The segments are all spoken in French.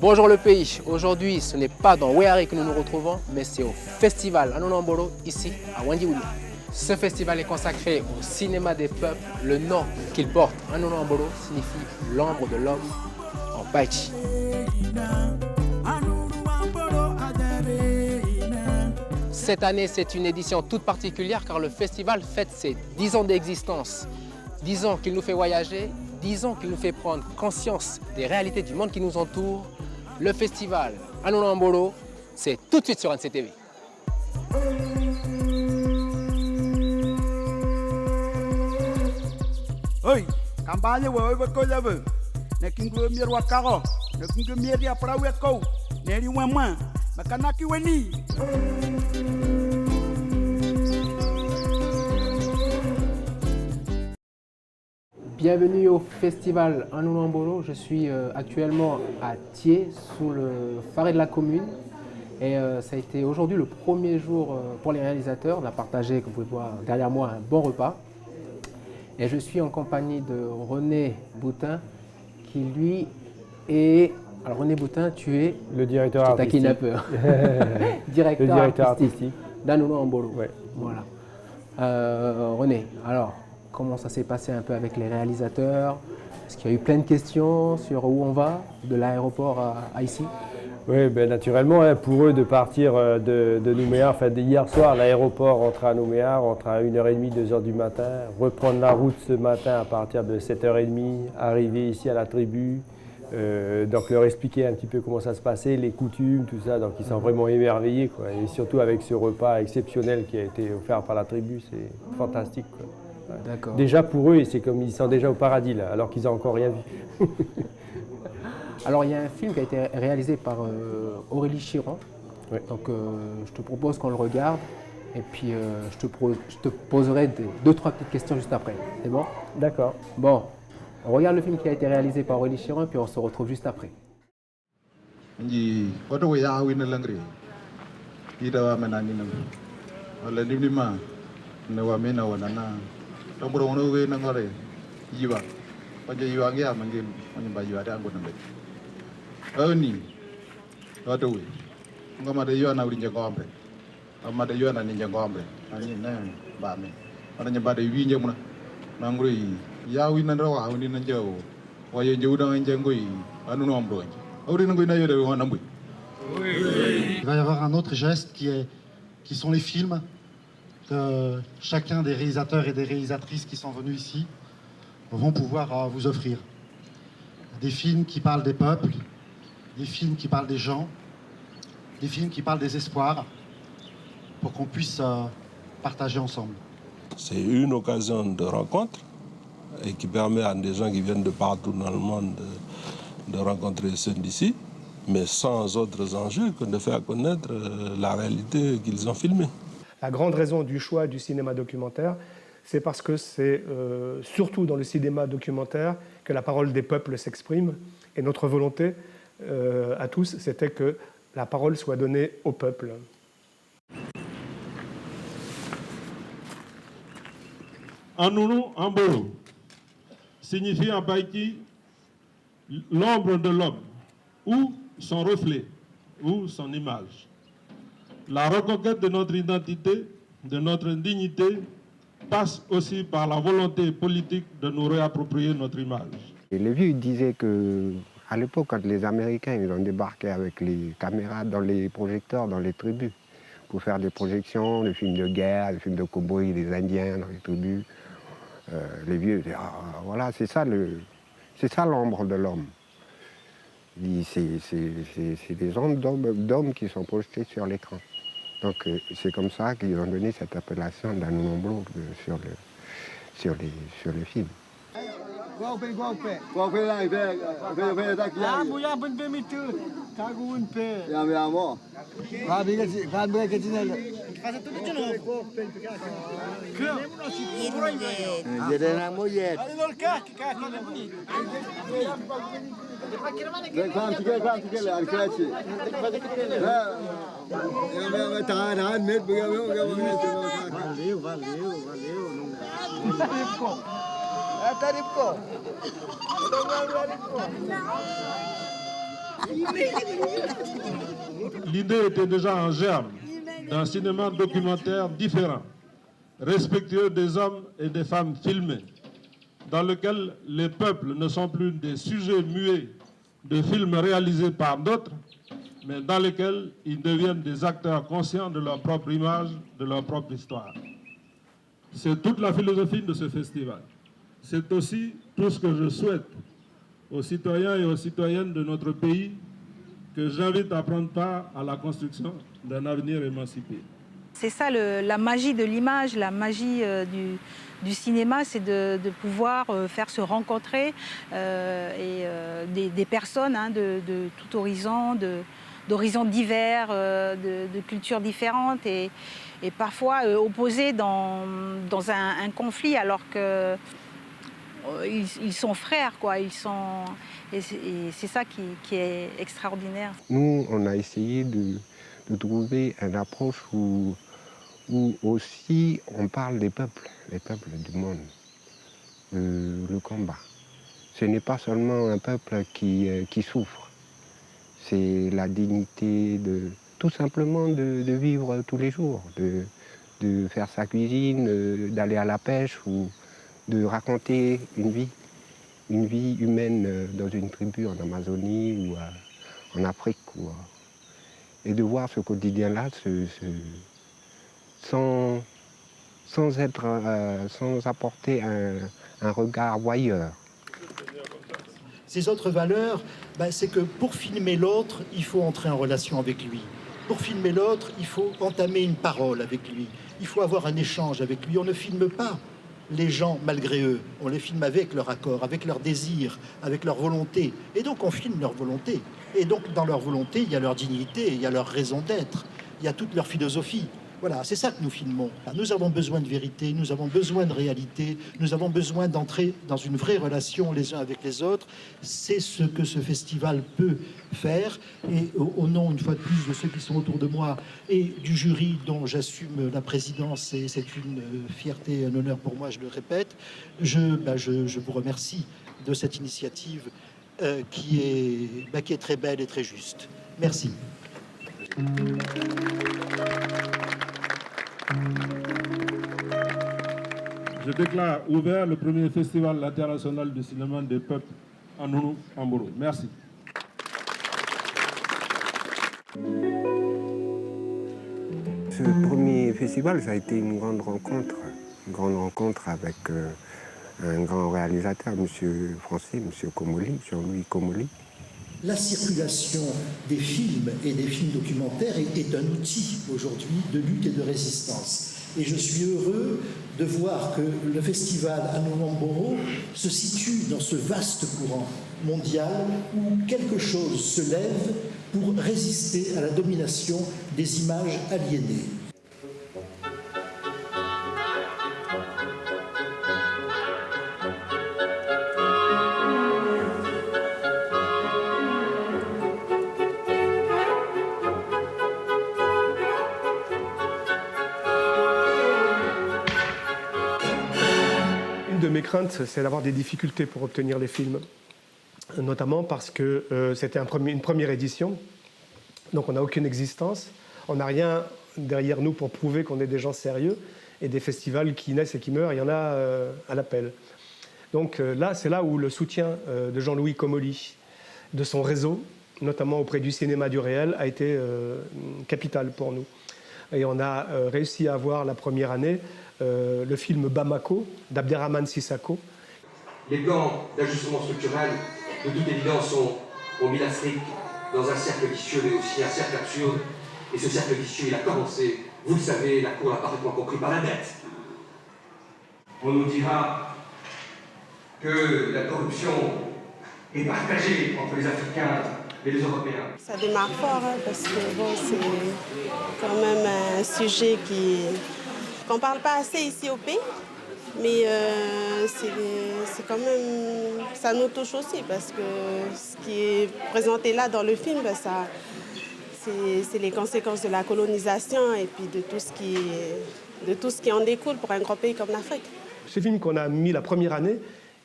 Bonjour le pays, aujourd'hui ce n'est pas dans Weari que nous nous retrouvons, mais c'est au festival Anonambolo, ici à Wandiwili. Ce festival est consacré au cinéma des peuples. Le nom qu'il porte, Anonambolo, signifie l'ombre de l'homme en Baïti. Cette année, c'est une édition toute particulière car le festival fête ses 10 ans d'existence. 10 ans qu'il nous fait voyager, 10 ans qu'il nous fait prendre conscience des réalités du monde qui nous entoure. Le festival Anonambolo, c'est tout de suite sur NCTV. Oi, kampanye wewe bekojabe. Nekingo mirwa karo, nekingo miria para weko. Neri wema, makanaki weni. Bienvenue au festival Anonambolo. Je suis actuellement à Thiers, sous le Faré de la commune. Et ça a été aujourd'hui le premier jour pour les réalisateurs. On a partagé, comme vous pouvez voir derrière moi, un bon repas. Et je suis en compagnie de René Boutin, qui lui est... Alors René Boutin, tu es... Le directeur artistique. Je taquine un peu. directeur artistique d'Anonambolo. Ouais. Voilà. René, alors, comment ça s'est passé un peu avec les réalisateurs? Est-ce qu'il y a eu plein de questions sur où on va, de l'aéroport à ici? Oui, ben, naturellement, hein, pour eux de partir de Nouméa, enfin hier soir, l'aéroport rentrer à Nouméa, rentrer à 1h30, 2h du matin, reprendre la route ce matin à partir de 7h30, arriver ici à la tribu, donc leur expliquer un petit peu comment ça se passait, les coutumes, tout ça, donc ils sont vraiment émerveillés, quoi. Et surtout avec ce repas exceptionnel qui a été offert par la tribu, c'est fantastique, quoi. Ouais. Déjà pour eux, c'est comme ils sont déjà au paradis là, alors qu'ils n'ont encore rien vu. Alors il y a un film qui a été réalisé par Aurélie Chiron. Ouais. Donc je te propose qu'on le regarde et puis je te poserai 2-3 petites questions juste après. C'est bon? D'accord. Bon, on regarde le film qui a été réalisé par Aurélie Chiron et puis on se retrouve juste après. Oni watu we ngoma de yona ulinje ngombe ama de yona ninje ngombe ani ne ba me ana nyamba de winje muna nanguri ya wina ndo wa wini nanje o waye je udan nje ngoi anu no amdo nje awri ngoi na yode wa nambu. Il va y avoir un autre geste qui sont les films que chacun des réalisateurs et des réalisatrices qui sont venus ici vont pouvoir vous offrir. Des films qui parlent des peuples, des films qui parlent des gens, des films qui parlent des espoirs, pour qu'on puisse partager ensemble. C'est une occasion de rencontre et qui permet à des gens qui viennent de partout dans le monde de rencontrer ceux d'ici, mais sans autres enjeux que de faire connaître la réalité qu'ils ont filmée. La grande raison du choix du cinéma documentaire, c'est parce que c'est surtout dans le cinéma documentaire que la parole des peuples s'exprime. Et notre volonté à tous, c'était que la parole soit donnée au peuple. Anonambolo signifie en Baïti l'ombre de l'homme, ou son reflet, ou son image. La reconquête de notre identité, de notre dignité, passe aussi par la volonté politique de nous réapproprier notre image. Et les vieux disaient qu'à l'époque, quand les Américains ils ont débarqué avec les caméras dans les projecteurs, dans les tribus, pour faire des projections, des films de guerre, des films de cow-boys, des Indiens dans les tribus, les vieux disaient, ah, voilà, c'est ça l'ombre de l'homme. C'est des ombres d'hommes qui sont projetés sur l'écran. Donc c'est comme ça qu'ils ont donné cette appellation d'Anonambolo sur les films. L'idée était déjà en germe d'un cinéma documentaire différent, respectueux des hommes et des femmes filmés, dans lequel les peuples ne sont plus des sujets muets de films réalisés par d'autres, mais dans lesquels ils deviennent des acteurs conscients de leur propre image, de leur propre histoire. C'est toute la philosophie de ce festival. C'est aussi tout ce que je souhaite aux citoyens et aux citoyennes de notre pays, que j'invite à prendre part à la construction d'un avenir émancipé. C'est ça la magie de l'image, la magie du cinéma, c'est de pouvoir faire se rencontrer des personnes de tout horizon, d'horizons divers, de cultures différentes et parfois opposées dans un conflit alors que ils sont frères, quoi. Et c'est ça qui est extraordinaire. Nous, on a essayé de trouver une approche où aussi on parle des peuples, les peuples du monde, le combat. Ce n'est pas seulement un peuple qui souffre, c'est la dignité tout simplement de vivre tous les jours, de faire sa cuisine, d'aller à la pêche ou de raconter une vie humaine dans une tribu en Amazonie ou en Afrique. Et de voir ce quotidien-là sans apporter un regard voyeur. Ces autres valeurs, c'est que pour filmer l'autre, il faut entrer en relation avec lui. Pour filmer l'autre, il faut entamer une parole avec lui. Il faut avoir un échange avec lui. On ne filme pas les gens malgré eux. On les filme avec leur accord, avec leur désir, avec leur volonté. Et donc on filme leur volonté. Et donc dans leur volonté, il y a leur dignité, il y a leur raison d'être, il y a toute leur philosophie. Voilà, c'est ça que nous filmons. Nous avons besoin de vérité, nous avons besoin de réalité, nous avons besoin d'entrer dans une vraie relation les uns avec les autres. C'est ce que ce festival peut faire. Et au nom, une fois de plus, de ceux qui sont autour de moi et du jury dont j'assume la présidence, et c'est une fierté et un honneur pour moi, je le répète, je vous remercie de cette initiative qui est très belle et très juste. Merci. Je déclare ouvert le premier festival international du cinéma des peuples en Ounou-Amboro. Merci. Ce premier festival, ça a été une grande rencontre avec un grand réalisateur, monsieur français, monsieur Komoli, Jean-Louis Komoli. La circulation des films et des films documentaires est un outil aujourd'hui de lutte et de résistance. Et je suis heureux de voir que le festival Ounou-Amboro se situe dans ce vaste courant mondial où quelque chose se lève pour résister à la domination des images aliénées. Une de mes craintes, c'est d'avoir des difficultés pour obtenir les films, notamment parce que c'était une première édition, donc on n'a aucune existence, on n'a rien derrière nous pour prouver qu'on est des gens sérieux, et des festivals qui naissent et qui meurent, il y en a à l'appel. Donc là, c'est là où le soutien de Jean-Louis Komoli, de son réseau, notamment auprès du cinéma du réel, a été capital pour nous. Et on a réussi à avoir la première année le film Bamako d'Abderrahmane Sissako. Les plans d'ajustement structurel, de toute évidence, ont mis l'Afrique dans un cercle vicieux, mais aussi un cercle absurde. Et ce cercle vicieux, il a commencé, vous le savez, la Cour l'a parfaitement compris, par la dette. On nous dira que la corruption est partagée entre les Africains et les Européens. Ça démarre fort, parce que bon, c'est quand même un sujet qu'on ne parle pas assez ici au pays, mais c'est quand même, ça nous touche aussi, parce que ce qui est présenté là dans le film, c'est les conséquences de la colonisation et puis de tout ce qui en découle pour un grand pays comme l'Afrique. Ce film qu'on a mis la première année,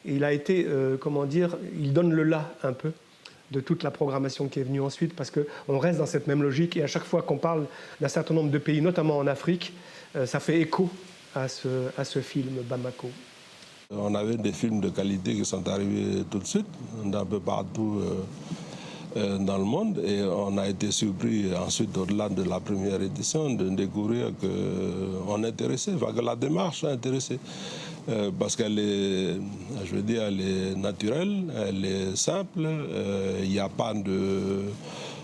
il a été, il donne le là un peu de toute la programmation qui est venue ensuite, parce qu'on reste dans cette même logique, et à chaque fois qu'on parle d'un certain nombre de pays, notamment en Afrique, ça fait écho à ce film Bamako. On avait des films de qualité qui sont arrivés tout de suite, d'un peu partout dans le monde, et on a été surpris ensuite, au-delà de la première édition, de découvrir qu'on est intéressé, enfin, que la démarche est intéressée. Parce qu'elle est, je veux dire, elle est naturelle, elle est simple, il n'y a pas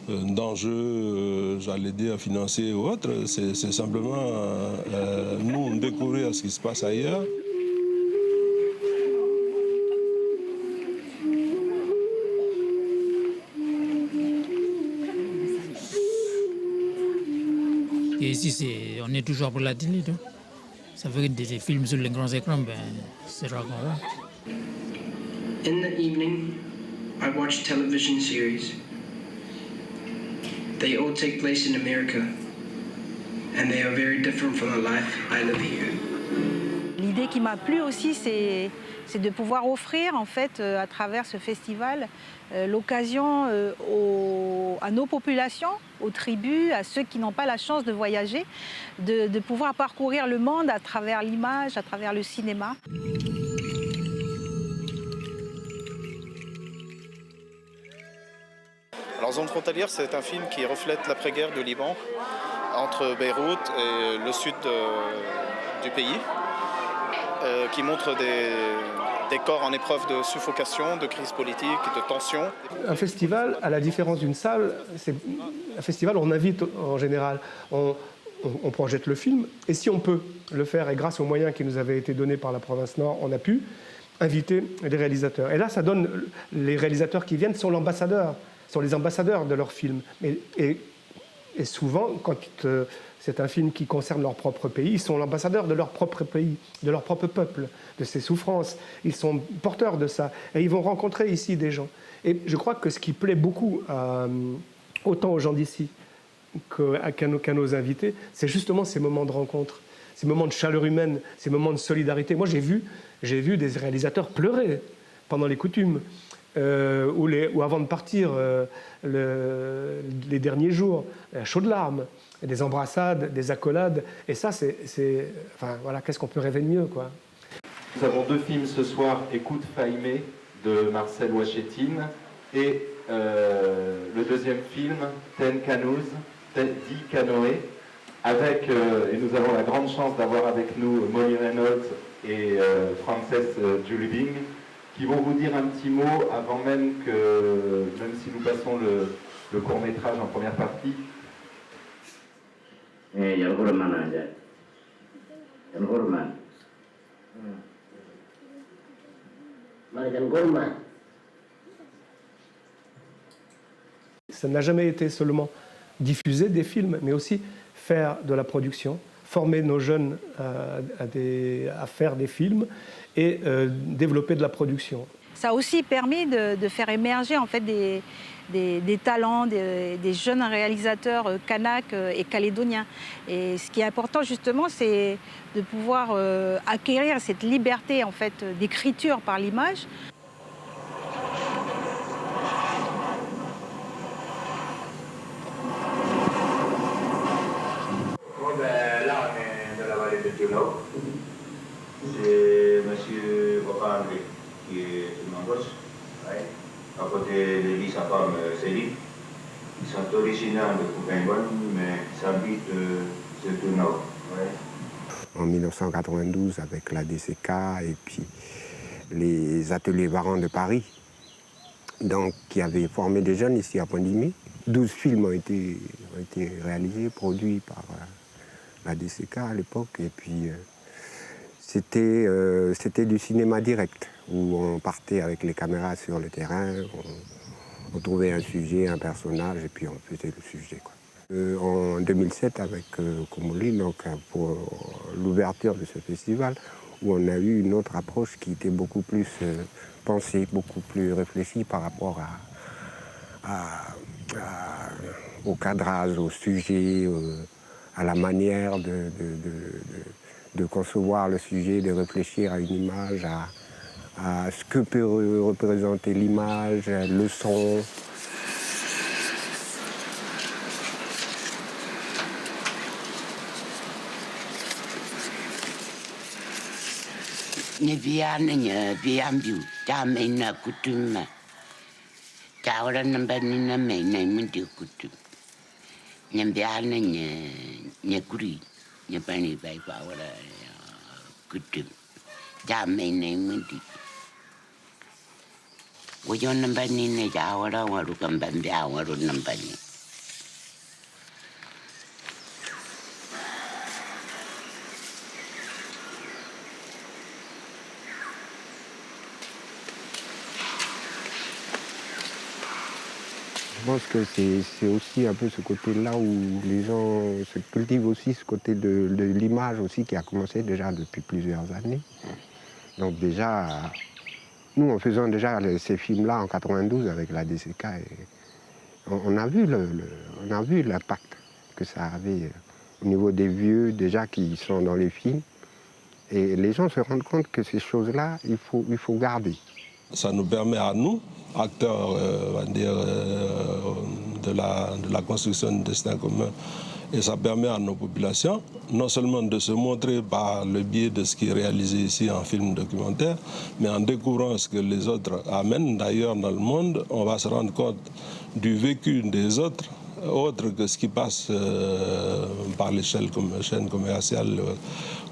d'enjeu, j'allais dire, financier ou autre. C'est simplement nous découvrir ce qui se passe ailleurs. Et ici, on est toujours pour la télé, donc. Ça veut dire des films sur les grands écrans, ben, c'est rare qu'on voit. In the evening, I watch television series. They all take place in America, and they are very different from the life I live here. L'idée qui m'a plu aussi, c'est de pouvoir offrir, en fait, à travers ce festival, l'occasion à nos populations, aux tribus, à ceux qui n'ont pas la chance de voyager, de pouvoir parcourir le monde à travers l'image, à travers le cinéma. Alors Zone frontalière, c'est un film qui reflète l'après-guerre du Liban, entre Beyrouth et le sud du pays, qui montre des corps en épreuve de suffocation, de crise politique, de tension. Un festival, à la différence d'une salle, un festival, on invite en général, on projette le film, et si on peut le faire, et grâce aux moyens qui nous avaient été donnés par la province Nord, on a pu inviter des réalisateurs. Et là, ça donne, les réalisateurs qui viennent sont les ambassadeurs de leur film. Et souvent, quand c'est un film qui concerne leur propre pays, ils sont l'ambassadeur de leur propre pays, de leur propre peuple, de ses souffrances. Ils sont porteurs de ça. Et ils vont rencontrer ici des gens. Et je crois que ce qui plaît beaucoup autant aux gens d'ici qu'à nos invités, c'est justement ces moments de rencontre, ces moments de chaleur humaine, ces moments de solidarité. Moi, j'ai vu des réalisateurs pleurer pendant les coutumes, ou avant de partir, les derniers jours, à chaudes larmes, des embrassades, des accolades. Et ça, enfin, voilà, qu'est-ce qu'on peut rêver de mieux, quoi. Nous avons deux films ce soir, Écoute Faïmé de Marcel Ouachetine et le deuxième film, Ten Canoes, Dix Canoës, avec, et nous avons la grande chance d'avoir avec nous Molly Reynolds et Frances Julibing, qui vont vous dire un petit mot avant même si nous passons le court-métrage en première partie. Ça n'a jamais été seulement diffuser des films, mais aussi faire de la production, former nos jeunes à faire des films et développer de la production. Ça a aussi permis de faire émerger en fait des talents, des jeunes réalisateurs kanaks et calédoniens. Et ce qui est important justement, c'est de pouvoir acquérir cette liberté en fait d'écriture par l'image. Là, on est dans la vallée de Diolo. C'est M. Papa André qui est mon boss. Ouais. À côté de Lisa Pam Céline. Ils sont originaires de Coupingon, mais ils habitent sur le nord. Ouais. En 1992, avec la DCK et puis les ateliers Varan de Paris, donc, qui avaient formé des jeunes ici à Pondimi. 12 films ont été réalisés, produits par la DCK à l'époque. Et puis, c'était du cinéma direct, où on partait avec les caméras sur le terrain, on trouvait un sujet, un personnage, et puis on faisait le sujet, quoi. En 2007, avec Komoli, donc pour l'ouverture de ce festival, où on a eu une autre approche qui était beaucoup plus pensée, beaucoup plus réfléchie par rapport au cadrage, au sujet, à la manière de concevoir le sujet, de réfléchir à une image, à ce que peut représenter l'image, le son, ne viana ne viambiu ta me na kutum ta ora namba ni na me na mundi kutum ne viana ne kuri ne pani vai pa ora kutum ta me na mundi wo yo namba ni ne ta ora wa ru kan ban bia wa ru namba ni. Je pense que c'est aussi un peu ce côté-là où les gens se cultivent aussi ce côté de l'image aussi qui a commencé déjà depuis plusieurs années. Donc déjà, nous en faisant déjà ces films-là en 92 avec la DCK, on a vu l'impact que ça avait au niveau des vieux déjà qui sont dans les films. Et les gens se rendent compte que ces choses-là, il faut garder. Ça nous permet à nous, acteurs on va dire, de la construction du destin commun, et ça permet à nos populations non seulement de se montrer par le biais de ce qui est réalisé ici en film documentaire, mais en découvrant ce que les autres amènent d'ailleurs dans le monde, on va se rendre compte du vécu des autres, autre que ce qui passe par les chaînes commerciales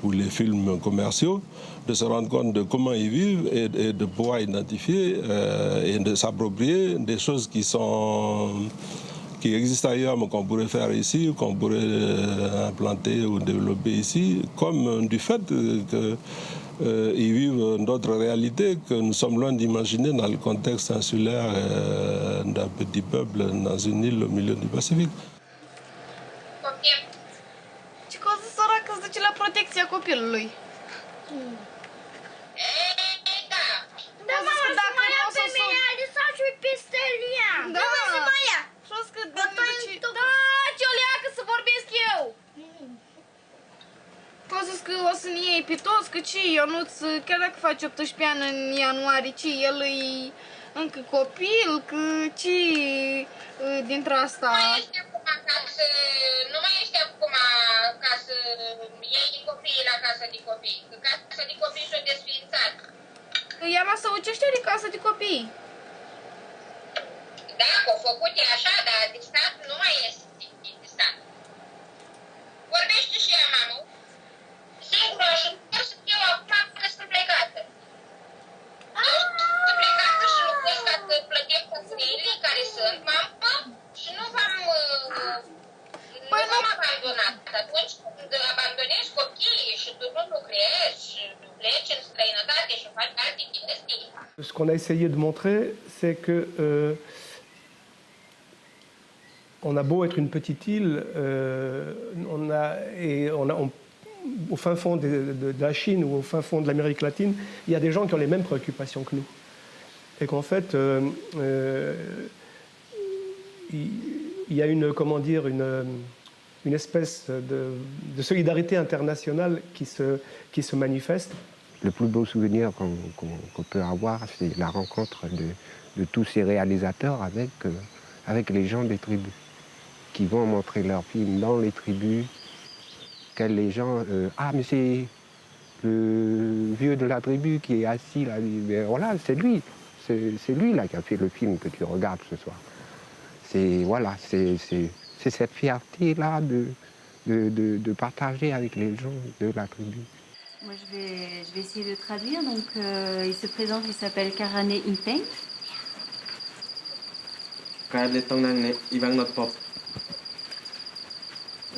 ou les films commerciaux, de se rendre compte de comment ils vivent et de pouvoir identifier et de s'approprier des choses qui existent ailleurs mais qu'on pourrait faire ici, qu'on pourrait implanter ou développer ici, comme du fait qu'ils vivent d'autres réalités que nous sommes loin d'imaginer dans le contexte insulaire d'un petit peuple dans une île au milieu du Pacifique. Ce cauza săracă îți duce la protecția copilului. Da, mama, să mă ia pe mine, de să ajui peste ea. Da, să mă ia. Și-o că da, ce-o leacă să vorbesc eu. O zis că o să ne iei pe toți, că ce, Ionuț, chiar dacă faci 18 ani în ianuarie, ce, el e încă copil, că ce dintre asta... Nu mai ești acum ca să iei copiii la casa de copii, că casa de copii și-o desființat. Ea mă să ucește de casa de copii. Da, că-o făcut e așa, dar de stat nu mai este de stat. Vorbește și ea, mamă. Singură ajutor să fiu acum că sunt plecată. Sunt plecată și lucrez ca să plătim căsătorii care sunt, mamă, și nu v-am abandonat. Atunci când abandonezi copiii și tu nu lucrezi și pleci în străinătate și faci alte chestii. Ce qu'on a essayé de montrer, c'est que on a beau être une petite île, au fin fond de la Chine ou au fin fond de l'Amérique latine, il y a des gens qui ont les mêmes préoccupations que nous. Et qu'en fait, il y a une espèce de solidarité internationale qui se manifeste. Le plus beau souvenir qu'on peut avoir, c'est la rencontre de tous ces réalisateurs avec les gens des tribus, qui vont montrer leurs films dans les tribus, que les gens... ah, mais c'est le vieux de la tribu qui est assis là. Mais voilà, c'est lui. C'est lui là qui a fait le film que tu regardes ce soir. C'est cette fierté-là de partager avec les gens de la tribu. Moi, je vais essayer de traduire. Donc, il se présente, il s'appelle Karane Impeng. Karane Tongnane Ivang Not Pop.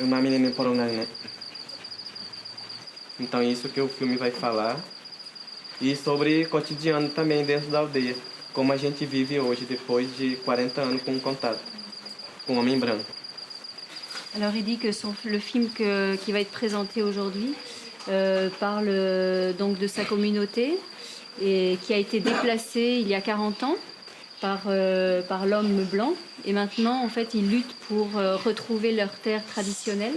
Uma menina Poronane. Então, isso que o filme vai falar. E sobre o cotidiano também dentro da aldeia. Como a gente vive hoje, depois de 40 anos com contato com o homem branco. Alors, il dit que le film qui va être présenté aujourd'hui parle donc de sa communauté et qui a été déplacée il y a 40 ans par l'homme blanc. Et maintenant, en fait, ils luttent pour retrouver leur terre traditionnelle.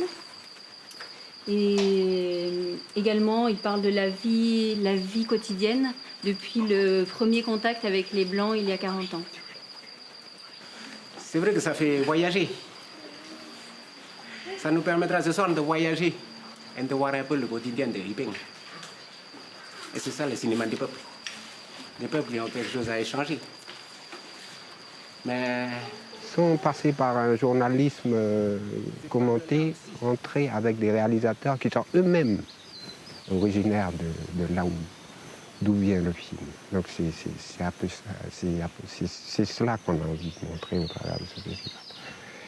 Et également, il parle de la vie quotidienne depuis le premier contact avec les Blancs il y a 40 ans. C'est vrai que ça fait voyager. Ça nous permettra ce soir de voyager et de voir un peu le quotidien de Impeng. Et c'est ça le cinéma du peuple. Les peuples ont quelque chose à échanger. Mais Sans passer par un journalisme commenté, entrer avec des réalisateurs qui sont eux-mêmes originaires de là d'où vient le film. Donc c'est un peu ça, c'est cela qu'on a envie de montrer au travers de ce festival.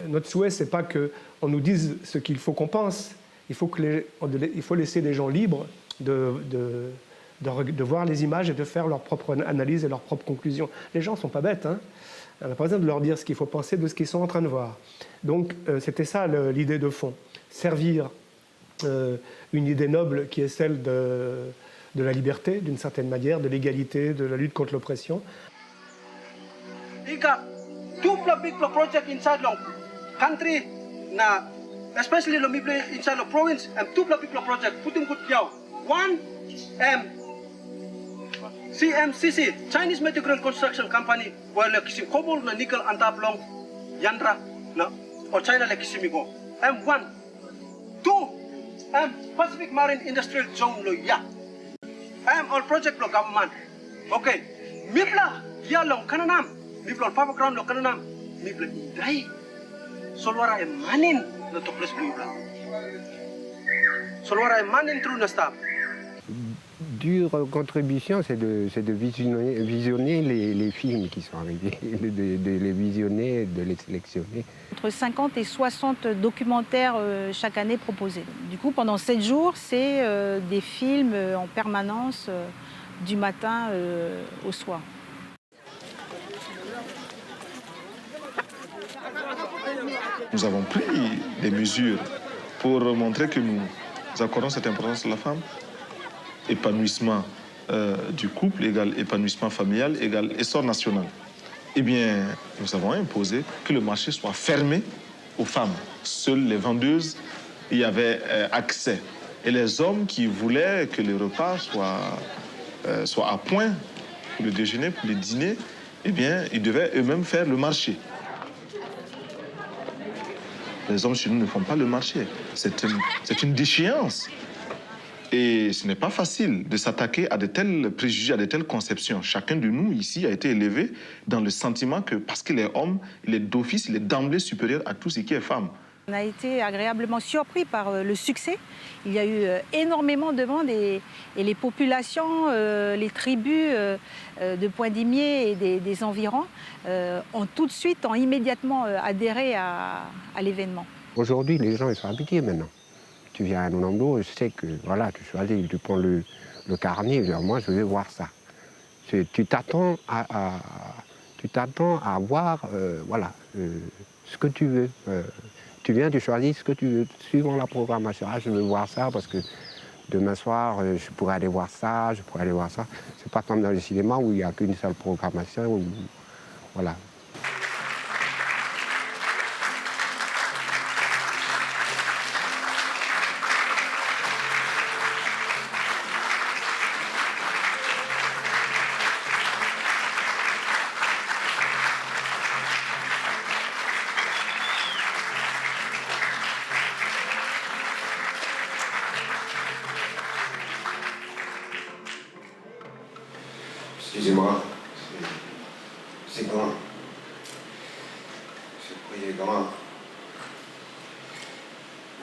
Notre souhait, c'est pas qu'on nous dise ce qu'il faut qu'on pense. Il faut laisser les gens libres de voir les images et de faire leur propre analyse et leurs propres conclusions. Les gens ne sont pas bêtes, hein. On n'a pas besoin de leur dire ce qu'il faut penser de ce qu'ils sont en train de voir. Donc c'était ça l'idée de fond. Servir une idée noble qui est celle de la liberté, d'une certaine manière, de l'égalité, de la lutte contre l'oppression. Il y a two big projects inside the country, especially inside the province, and two big projects. Putin good job. One, CMCC, Chinese Medical Construction Company, where like kisim cobalt, nickel, antaplong, yandra, or China like kisimigo. One, two, Pacific Marine Industrial Zone, yeah. All project lo government. Okay, mipla yalong kananam, mipla papa ground lo kananam, mipla indai. Solwara manin lo toples mipla. Solwara manin true na staff. Dure contribution, c'est de visionner les films qui sont arrivés, de les visionner, de les sélectionner. Entre 50 et 60 documentaires chaque année proposés. Du coup, pendant 7 jours, c'est des films en permanence du matin au soir. Nous avons pris des mesures pour montrer que nous accordons cette importance à la femme. Épanouissement du couple égale épanouissement familial égale essor national. Eh bien, nous avons imposé que le marché soit fermé aux femmes. Seules les vendeuses y avaient accès. Et les hommes qui voulaient que le repas soit à point pour le déjeuner, pour le dîner, eh bien, ils devaient eux-mêmes faire le marché. Les hommes chez nous ne font pas le marché. C'est une déchéance. Et ce n'est pas facile de s'attaquer à de tels préjugés, à de telles conceptions. Chacun de nous ici a été élevé dans le sentiment que parce qu'il est homme, il est d'office, il est d'emblée supérieur à tout ce qui est femme. On a été agréablement surpris par le succès. Il y a eu énormément de demandes et les populations, les tribus de Poindimié et des environs ont tout de suite, ont immédiatement adhéré à l'événement. Aujourd'hui, les gens ils sont habitués maintenant. Tu viens à Nonambo, je sais que voilà, tu choisis, tu prends le carnet, moi je vais voir ça. Tu t'attends à voir voilà, ce que tu veux. Tu viens, tu choisis ce que tu veux, suivant la programmation. Ah, je veux voir ça parce que demain soir, je pourrais aller voir ça, je pourrais aller voir ça. C'est pas comme dans le cinéma où il n'y a qu'une seule programmation. Voilà. Excusez-moi, c'est grand. Ce prix est grand.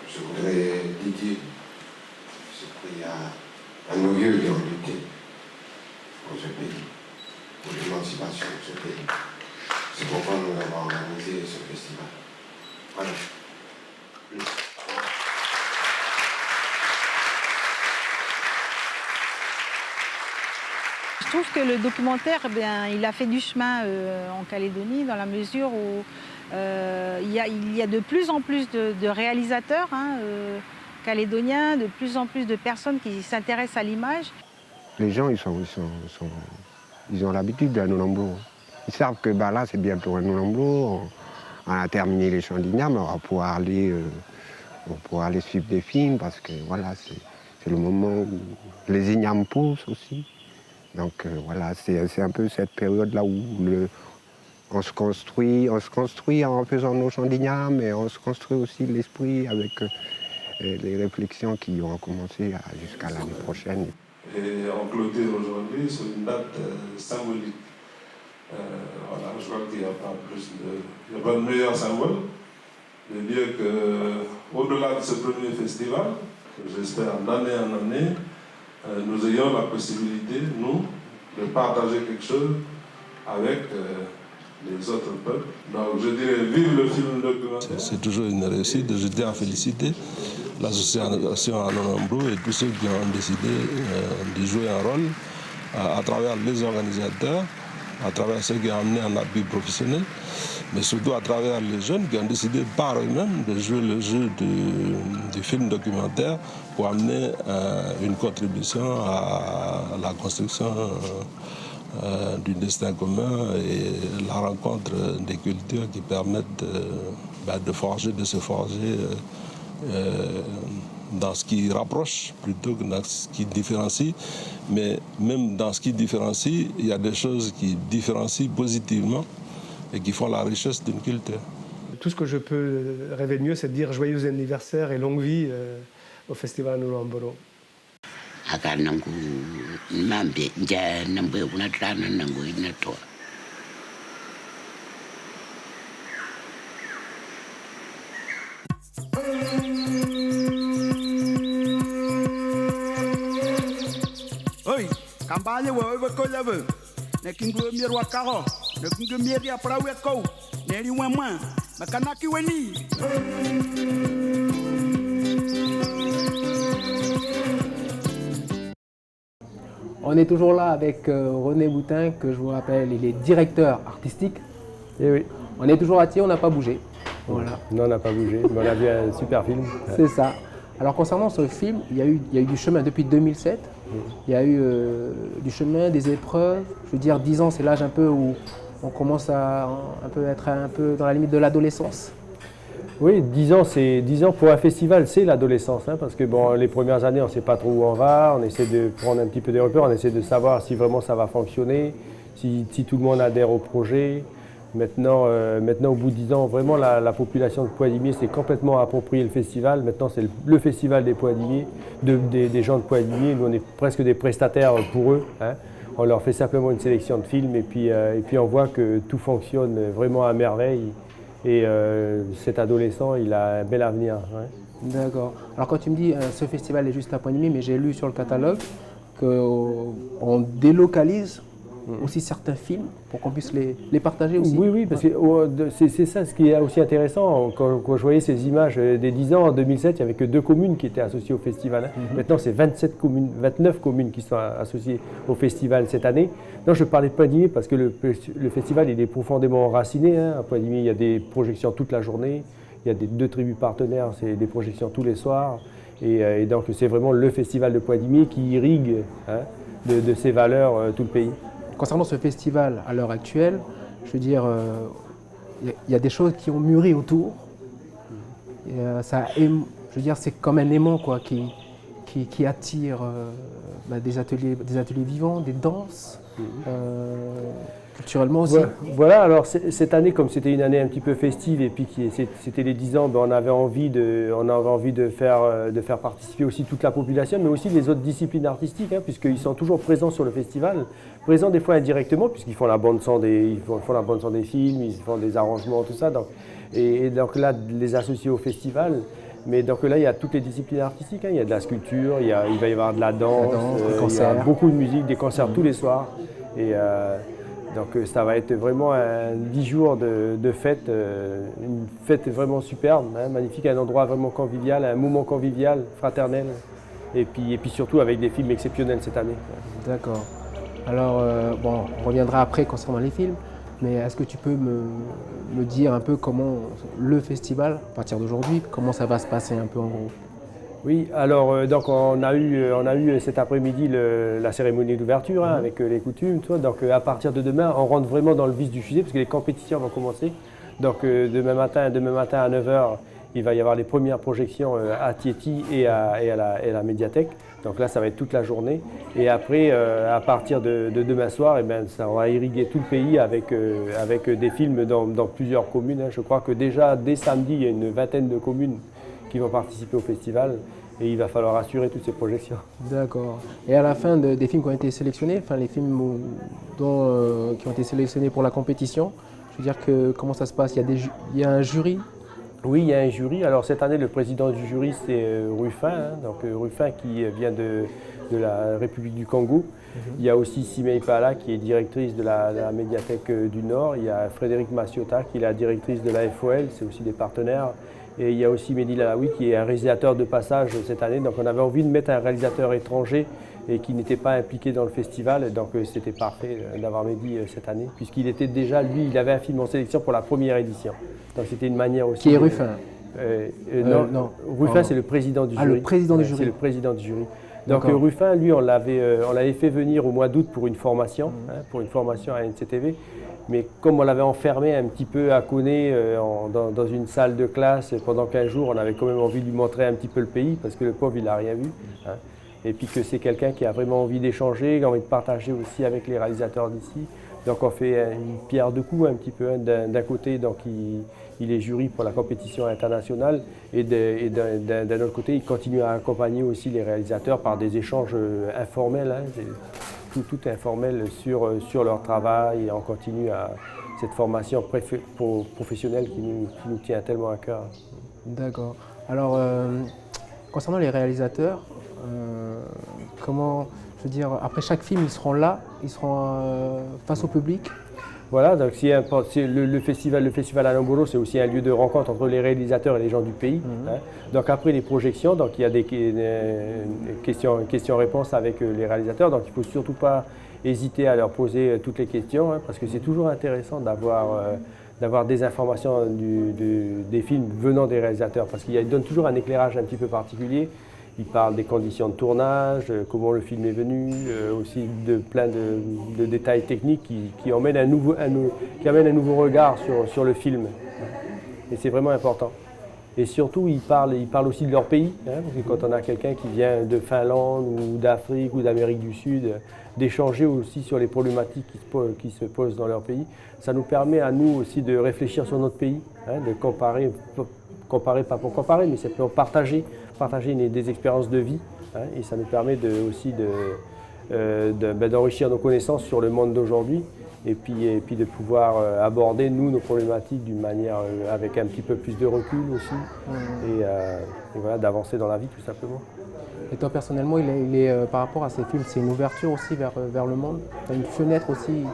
Je voudrais dédier ce prix à nos vieux qui ont lutté pour ce pays, pour l'émancipation de ce pays. C'est pourquoi nous avons organisé ce festival. Voilà. Je trouve que le documentaire, il a fait du chemin en Calédonie dans la mesure où il y a de plus en plus de réalisateurs calédoniens, de plus en plus de personnes qui s'intéressent à l'image. Les gens, ils ont l'habitude de Nonambo. Ils savent que là, c'est bientôt un Nonambo. On a terminé les chants d'Ignam, on va pouvoir aller suivre des films parce que voilà, c'est le moment où les Ignam poussent aussi. Donc voilà, c'est un peu cette période-là où on se construit en faisant nos chants d'Ignam, mais on se construit aussi l'esprit avec les réflexions qui vont commencer jusqu'à l'année prochaine. Et on clôture aujourd'hui sur une date symbolique. Voilà, je crois qu'il n'y a pas de meilleur symbole de dire qu'au-delà de ce premier festival, que j'espère d'année en année, nous ayons la possibilité, nous, de partager quelque chose avec les autres peuples. Donc je dirais, vive le film documentaire. C'est toujours une réussite. Je tiens à féliciter l'association Anonambro et tous ceux qui ont décidé de jouer un rôle à travers les organisateurs, à travers ceux qui ont amené un appui professionnel, mais surtout à travers les jeunes qui ont décidé par eux-mêmes de jouer le jeu du film documentaire pour amener une contribution à la construction du destin commun et la rencontre des cultures qui permettent de se forger dans ce qui rapproche plutôt que dans ce qui différencie. Mais même dans ce qui différencie, il y a des choses qui différencient positivement et qui font la richesse d'une culture. Tout ce que je peux rêver de mieux, c'est de dire joyeux anniversaire et longue vie au Festival Anonambro. Oi, kampanye wo ko leve. Ne kingo mirwa karo, ne kingo miria prawe ko. Ne ri wema, makanaki weni. On est toujours là avec René Boutin, que je vous rappelle, il est directeur artistique. Et oui. On est toujours à Thiers, on n'a pas bougé. Voilà. Non, on n'a pas bougé, mais on a vu un super film. C'est ça. Alors concernant ce film, il y a eu du chemin depuis 2007. Il y a eu du chemin, des épreuves. Je veux dire, 10 ans, c'est l'âge un peu où on commence à être un peu dans la limite de l'adolescence. Oui, 10 ans pour un festival, c'est l'adolescence, hein, parce que bon, les premières années, on ne sait pas trop où on va, on essaie de prendre un petit peu des repères, on essaie de savoir si vraiment ça va fonctionner, si tout le monde adhère au projet. Maintenant, au bout de 10 ans, vraiment, la population de Poix-d'Imier s'est complètement approprié le festival. Maintenant, c'est le festival des Poix-d'Imier, des gens de Poix-d'Imier. Nous, on est presque des prestataires pour eux, hein. On leur fait simplement une sélection de films et puis on voit que tout fonctionne vraiment à merveille. Et cet adolescent, il a un bel avenir. Ouais. D'accord. Alors quand tu me dis ce festival est juste à Poix-d'Imier, mais j'ai lu sur le catalogue qu'on délocalise aussi certains films pour qu'on puisse les partager aussi. Oui, parce que c'est ça ce qui est aussi intéressant. Quand je voyais ces images des 10 ans, en 2007, il n'y avait que 2 communes qui étaient associées au festival. Hein. Maintenant, c'est 29 communes qui sont associées au festival cette année. Non, je parlais de Poix-d'Imier parce que le festival il est profondément enraciné. Hein. À Poix-d'Imier, il y a des projections toute la journée. Il y a 2 tribus partenaires, c'est des projections tous les soirs. Et donc, c'est vraiment le festival de Poix-d'Imier qui irrigue de ses valeurs tout le pays. Concernant ce festival à l'heure actuelle, je veux dire, il y a des choses qui ont mûri autour. Et, je veux dire, c'est comme un aimant quoi, qui attire des ateliers vivants, des danses, culturellement aussi. Voilà, alors cette année, comme c'était une année un petit peu festive et puis c'était les 10 ans, on avait envie de faire participer aussi toute la population, mais aussi les autres disciplines artistiques, hein, puisqu'ils sont toujours présents sur le festival, présents des fois indirectement, puisqu'ils font la bande-son des films, ils font des arrangements, tout ça. Et donc là, les associer au festival. Mais donc là, il y a toutes les disciplines artistiques, hein. Il y a de la sculpture, il va y avoir de la danse, il y a beaucoup de musique, des concerts tous les soirs. Et donc ça va être vraiment 10 jours de fête, une fête vraiment superbe, hein, magnifique, un endroit vraiment convivial, un moment convivial, fraternel. Et puis surtout avec des films exceptionnels cette année. D'accord. Alors, on reviendra après concernant les films. Mais est-ce que tu peux me dire un peu comment le festival, à partir d'aujourd'hui, comment ça va se passer un peu en gros? Oui, alors donc on a eu cet après-midi la cérémonie d'ouverture hein, avec les coutumes. Donc à partir de demain, on rentre vraiment dans le vif du sujet parce que les compétitions vont commencer. Donc demain matin à 9h, il va y avoir les premières projections à Thiéty et à la médiathèque. Donc là, ça va être toute la journée. Et après, à partir de demain soir, ça va irriguer tout le pays avec des films dans plusieurs communes. Je crois que déjà, dès samedi, il y a une vingtaine de communes qui vont participer au festival. et il va falloir assurer toutes ces projections. D'accord. Et à la fin des films qui ont été sélectionnés, enfin les films qui ont été sélectionnés pour la compétition, je veux dire que comment ça se passe? Il y a un jury? Oui, il y a un jury. Alors cette année, le président du jury, c'est Rufin, donc Rufin qui vient de la République du Congo. Il y a aussi Simei Pala qui est directrice de la médiathèque du Nord. Il y a Frédéric Massiota qui est la directrice de la FOL, c'est aussi des partenaires. Et il y a aussi Mehdi Lalaoui qui est un réalisateur de passage cette année. Donc on avait envie de mettre un réalisateur étranger et qui n'était pas impliqué dans le festival. Donc c'était parfait d'avoir Mehdi cette année, puisqu'il était déjà, lui, il avait un film en sélection pour la première édition. Donc c'était une manière aussi... Qui est Rufin? Non, Rufin c'est le président du jury. Ah, le président du jury. C'est le président du jury. Donc Rufin, lui, on l'avait fait venir au mois d'août pour une formation, à NCTV. Mais comme on l'avait enfermé un petit peu à Koné dans une salle de classe pendant 15 jours, on avait quand même envie de lui montrer un petit peu le pays parce que le pauvre, il n'a rien vu. Hein. Et puis que c'est quelqu'un qui a vraiment envie d'échanger, qui a envie de partager aussi avec les réalisateurs d'ici. Donc on fait une pierre deux coups un petit peu. Hein. D'un côté, donc, il est jury pour la compétition internationale et d'un autre côté, il continue à accompagner aussi les réalisateurs par des échanges informels. Hein. Tout informel sur leur travail et on continue à cette formation professionnelle qui nous tient tellement à cœur. D'accord. Alors, concernant les réalisateurs, comment, je veux dire, après chaque film, ils seront là, ils seront face au public? Voilà, donc le festival Alain Boro, c'est aussi un lieu de rencontre entre les réalisateurs et les gens du pays. Hein. Donc après les projections, donc il y a des questions-réponses avec les réalisateurs, donc il ne faut surtout pas hésiter à leur poser toutes les questions, hein, parce que c'est toujours intéressant d'avoir des informations des films venant des réalisateurs, parce qu'ils donnent toujours un éclairage un petit peu particulier. Ils parlent des conditions de tournage, comment le film est venu, aussi de plein de détails techniques qui amènent un nouveau regard sur le film. Et c'est vraiment important. Et surtout, ils parlent aussi de leur pays, hein, parce que quand on a quelqu'un qui vient de Finlande ou d'Afrique ou d'Amérique du Sud, d'échanger aussi sur les problématiques qui se posent dans leur pays, ça nous permet à nous aussi de réfléchir sur notre pays, hein, de comparer pas pour comparer, mais simplement partager des expériences de vie, hein, et ça nous permet aussi d'enrichir nos connaissances sur le monde d'aujourd'hui et puis de pouvoir aborder nous nos problématiques d'une manière avec un petit peu plus de recul aussi et voilà, d'avancer dans la vie tout simplement. Et toi personnellement, par rapport à ces films, c'est une ouverture aussi vers le monde? Tu as une fenêtre aussi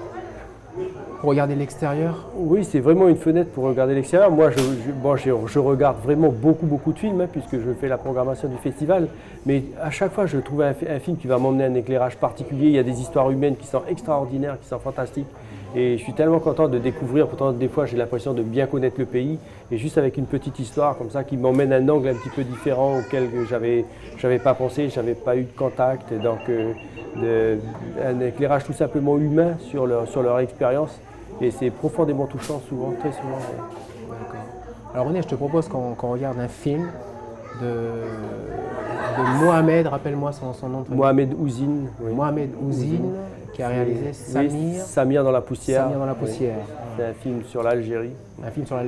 pour regarder l'extérieur? Oui, c'est vraiment une fenêtre pour regarder l'extérieur. Moi, je regarde vraiment beaucoup de films, hein, puisque je fais la programmation du festival. Mais à chaque fois, je trouve un film qui va m'emmener un éclairage particulier. Il y a des histoires humaines qui sont extraordinaires, qui sont fantastiques. Et je suis tellement content de découvrir. Pourtant, des fois, j'ai l'impression de bien connaître le pays. Et juste avec une petite histoire comme ça, qui m'emmène à un angle un petit peu différent auquel j'avais pas pensé, j'avais pas eu de contact. Donc, un éclairage tout simplement humain sur leur expérience. Et c'est profondément touchant, souvent, très souvent. D'accord. Alors René, je te propose qu'on regarde un film de Mohamed, rappelle-moi son nom. Mohamed Ouzine. Oui. Mohamed Ouzine, qui a réalisé Samir. Oui, Samir dans la poussière. Samir dans la poussière. Oui. C'est un film sur l'Algérie. Un film sur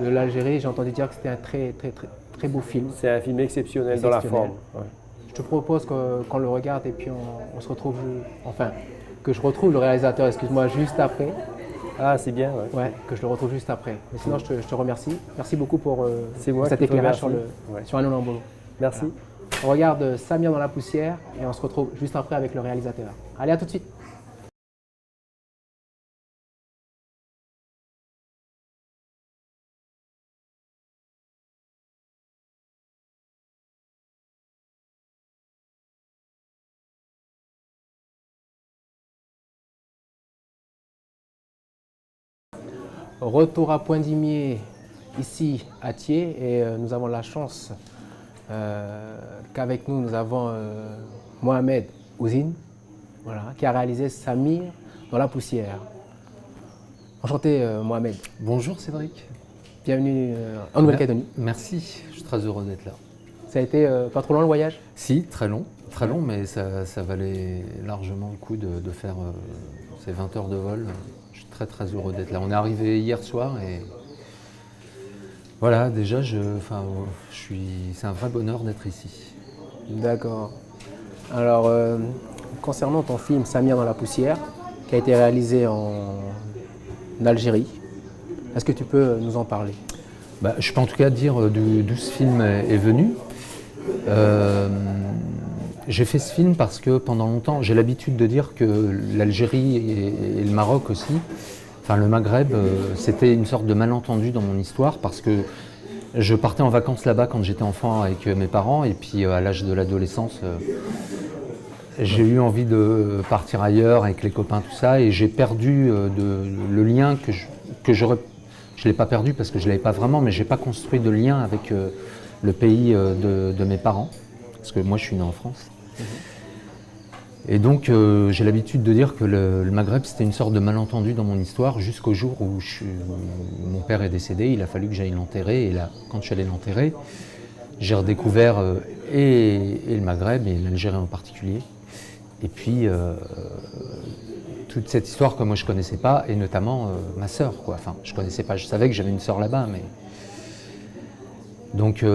l'Algérie, j'ai entendu dire que c'était un très beau film. C'est un film exceptionnel dans la forme. Ouais. Je te propose qu'on le regarde et puis on se retrouve, enfin, que je retrouve le réalisateur, excuse-moi, juste après. Ah, c'est bien, ouais. Ouais, que je le retrouve juste après. Mais sinon, je te remercie. Merci beaucoup pour cet éclairage sur Alain Boro. Merci. Voilà. On regarde Samir dans la poussière et on se retrouve juste après avec le réalisateur. Allez, à tout de suite. Retour à Poindimier, ici à Thiers, et nous avons la chance qu'avec nous avons Mohamed Ouzine, voilà, qui a réalisé Samir dans la poussière. Enchanté Mohamed. Bonjour Cédric. Bienvenue en Nouvelle-Calédonie. Merci, je suis très heureux d'être là. Ça a été pas trop long le voyage? Si, très long, mais ça valait largement le coup de faire ces 20 heures de vol. Très heureux d'être là. On est arrivé hier soir et voilà, déjà c'est un vrai bonheur d'être ici. D'accord. Alors, concernant ton film Samir dans la poussière, qui a été réalisé en Algérie, est-ce que tu peux nous en parler? Je peux en tout cas dire d'où ce film est venu. J'ai fait ce film parce que pendant longtemps, j'ai l'habitude de dire que l'Algérie et le Maroc aussi, enfin le Maghreb, c'était une sorte de malentendu dans mon histoire parce que je partais en vacances là-bas quand j'étais enfant avec mes parents et puis à l'âge de l'adolescence, j'ai eu envie de partir ailleurs avec les copains, tout ça, et j'ai perdu le lien que j'aurais... Je ne l'ai pas perdu parce que je ne l'avais pas vraiment, mais je n'ai pas construit de lien avec le pays de mes parents, parce que moi je suis né en France. Et donc j'ai l'habitude de dire que le Maghreb c'était une sorte de malentendu dans mon histoire jusqu'au jour où mon père est décédé, il a fallu que j'aille l'enterrer, et là, quand je suis allé l'enterrer, j'ai redécouvert et le Maghreb et l'Algérie en particulier. Et puis toute cette histoire que moi je connaissais pas, et notamment ma sœur, quoi. Enfin, je connaissais pas, je savais que j'avais une sœur là-bas, mais donc ça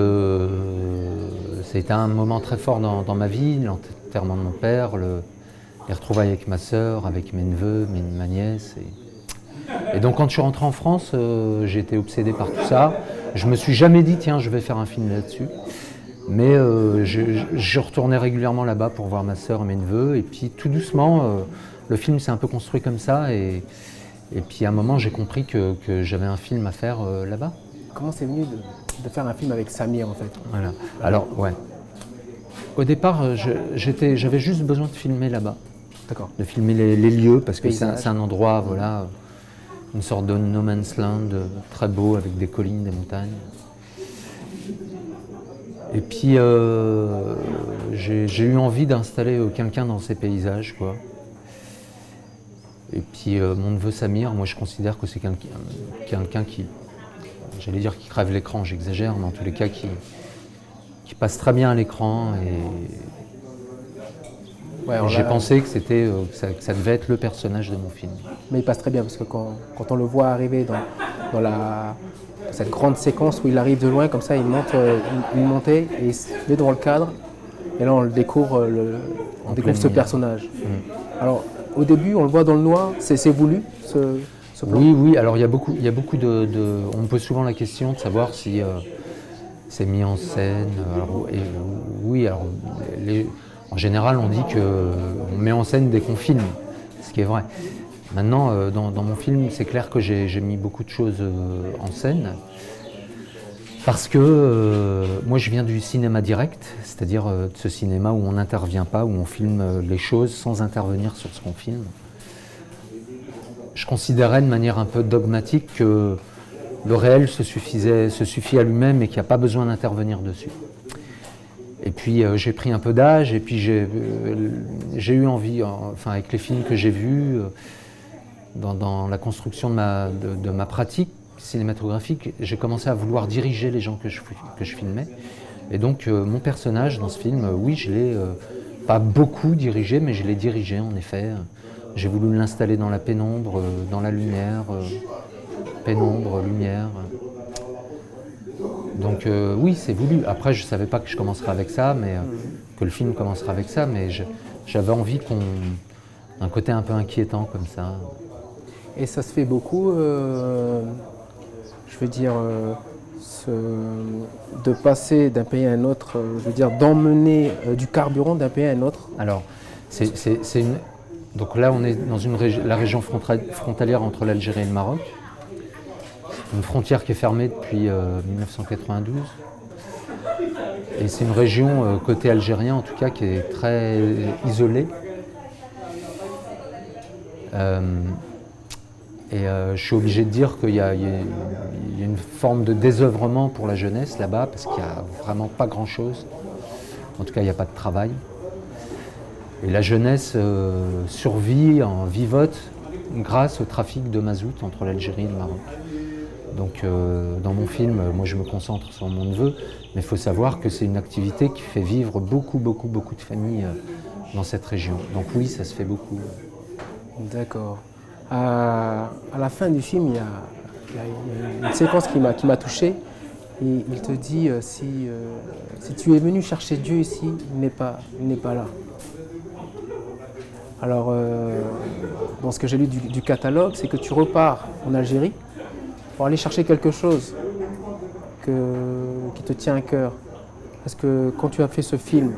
a été un moment très fort dans ma vie, l'enterrement de mon père, les retrouvailles avec ma sœur, avec mes neveux, ma nièce. Et donc quand je suis rentré en France, j'ai été obsédé par tout ça. Je me suis jamais dit tiens je vais faire un film là-dessus. Mais je retournais régulièrement là-bas pour voir ma sœur et mes neveux, et puis tout doucement, le film s'est un peu construit comme ça, et puis à un moment j'ai compris que j'avais un film à faire là-bas. Comment c'est venu de faire un film avec Samir en fait? Voilà. Alors ouais. Au départ, j'avais juste besoin de filmer là-bas. D'accord. De filmer les lieux, parce que c'est un endroit, voilà, une sorte de no man's land très beau avec des collines, des montagnes. Et puis j'ai eu envie d'installer quelqu'un dans ces paysages, quoi. Et puis mon neveu Samir, moi je considère que c'est quelqu'un qui, j'allais dire qui crève l'écran, j'exagère, mais en tous les cas qui passe très bien à l'écran. Et j'ai pensé que c'était que ça devait être le personnage de mon film. Mais il passe très bien parce que quand on le voit arriver dans cette grande séquence où il arrive de loin comme ça, il monte une montée et il se met devant le cadre, et là on le découvre, ce personnage. Alors au début on le voit dans le noir, c'est voulu ce plan? Oui, alors il y a beaucoup on me pose souvent la question de savoir si c'est mis en scène. En général on dit qu'on met en scène dès qu'on filme, ce qui est vrai. Maintenant, dans mon film, c'est clair que j'ai mis beaucoup de choses en scène parce que moi je viens du cinéma direct, c'est-à-dire de ce cinéma où on n'intervient pas, où on filme les choses sans intervenir sur ce qu'on filme. Je considérais de manière un peu dogmatique que le réel se suffit à lui-même et qu'il n'y a pas besoin d'intervenir dessus. Et puis j'ai pris un peu d'âge, et puis j'ai eu envie, avec les films que j'ai vus, dans la construction de ma pratique cinématographique, j'ai commencé à vouloir diriger les gens que je filmais. Et donc mon personnage dans ce film, oui, je l'ai pas beaucoup dirigé, mais je l'ai dirigé en effet. J'ai voulu l'installer dans la pénombre, dans la lumière, pénombre, lumière. Donc oui, c'est voulu. Après, je ne savais pas que je commencerais avec ça, mais que le film commencerait avec ça, mais j'avais envie d'un côté un peu inquiétant comme ça. Et ça se fait beaucoup, je veux dire, de passer d'un pays à un autre, je veux dire, d'emmener du carburant d'un pays à un autre? Alors, donc là, on est dans la région frontalière entre l'Algérie et le Maroc. Une frontière qui est fermée depuis 1992. Et c'est une région, côté algérien en tout cas, qui est très isolée. Je suis obligé de dire qu'il y a une forme de désœuvrement pour la jeunesse là-bas, parce qu'il n'y a vraiment pas grand-chose. En tout cas, il n'y a pas de travail. Et la jeunesse survit, vivote, grâce au trafic de mazout entre l'Algérie et le Maroc. Donc dans mon film, moi je me concentre sur mon neveu, mais il faut savoir que c'est une activité qui fait vivre beaucoup de familles dans cette région. Donc oui, ça se fait beaucoup. D'accord. À la fin du film, il y a une séquence qui m'a touché. il te dit si tu es venu chercher Dieu ici, il n'est pas là. Alors, dans ce que j'ai lu du catalogue, c'est que tu repars en Algérie pour aller chercher quelque chose qui te tient à cœur. Est-ce que quand tu as fait ce film,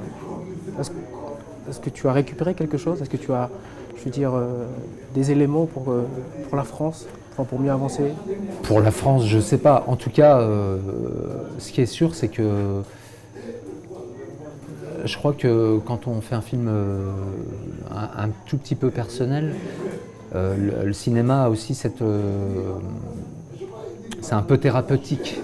est-ce que tu as récupéré quelque chose? Est-ce que tu as, des éléments pour la France, pour mieux avancer? Pour la France, je ne sais pas. En tout cas, ce qui est sûr, c'est que je crois que quand on fait un film un tout petit peu personnel, le cinéma a aussi c'est un peu thérapeutique.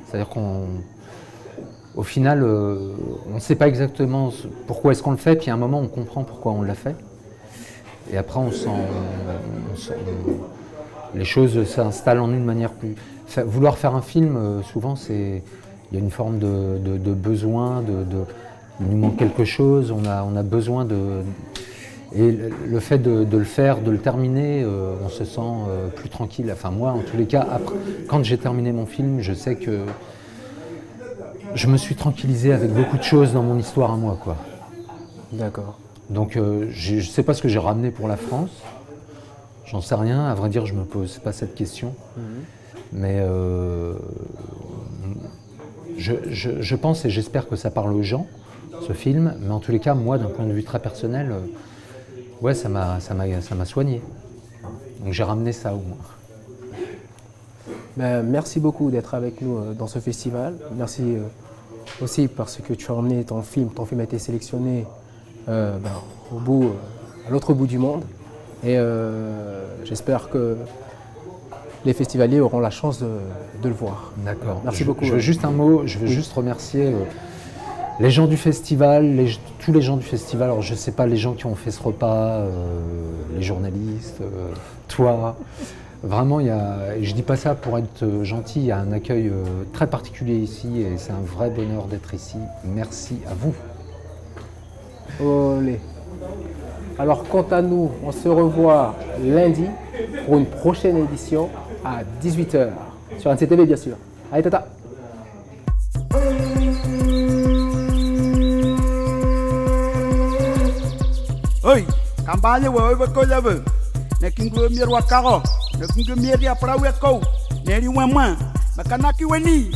C'est-à-dire qu'au final, on ne sait pas exactement pourquoi est-ce qu'on le fait, puis à un moment on comprend pourquoi on l'a fait. Et après les choses s'installent en nous de manière plus... Vouloir faire un film, souvent, il y a une forme de besoin, il nous manque quelque chose, on a besoin de... Et le fait de le faire, de le terminer, on se sent plus tranquille. Enfin moi, en tous les cas, après, quand j'ai terminé mon film, je sais que je me suis tranquillisé avec beaucoup de choses dans mon histoire à moi, quoi. D'accord. Donc je ne sais pas ce que j'ai ramené pour la France. J'en sais rien. À vrai dire, je ne me pose pas cette question. Mais je pense et j'espère que ça parle aux gens, ce film. Mais en tous les cas, moi, d'un point de vue très personnel, ouais, ça m'a soigné. Donc j'ai ramené ça au moins. Ben, merci beaucoup d'être avec nous dans ce festival. Merci aussi parce que tu as emmené ton film. Ton film a été sélectionné à l'autre bout du monde. Et j'espère que les festivaliers auront la chance de le voir. D'accord. Merci beaucoup. Je veux juste un mot, je veux juste remercier les gens du festival, tous les gens du festival. Alors je ne sais pas les gens qui ont fait ce repas, les journalistes, toi. Vraiment, et je ne dis pas ça pour être gentil, il y a un accueil très particulier ici et c'est un vrai bonheur d'être ici. Merci à vous. Olé. Alors quant à nous, on se revoit lundi pour une prochaine édition à 18h sur NCTV bien sûr. Allez tata. Oi, kampanye wewe bekolewe. Nekingwe mirwa karo, nekingwe miria prawe ko. Neri wema, makanaki weni.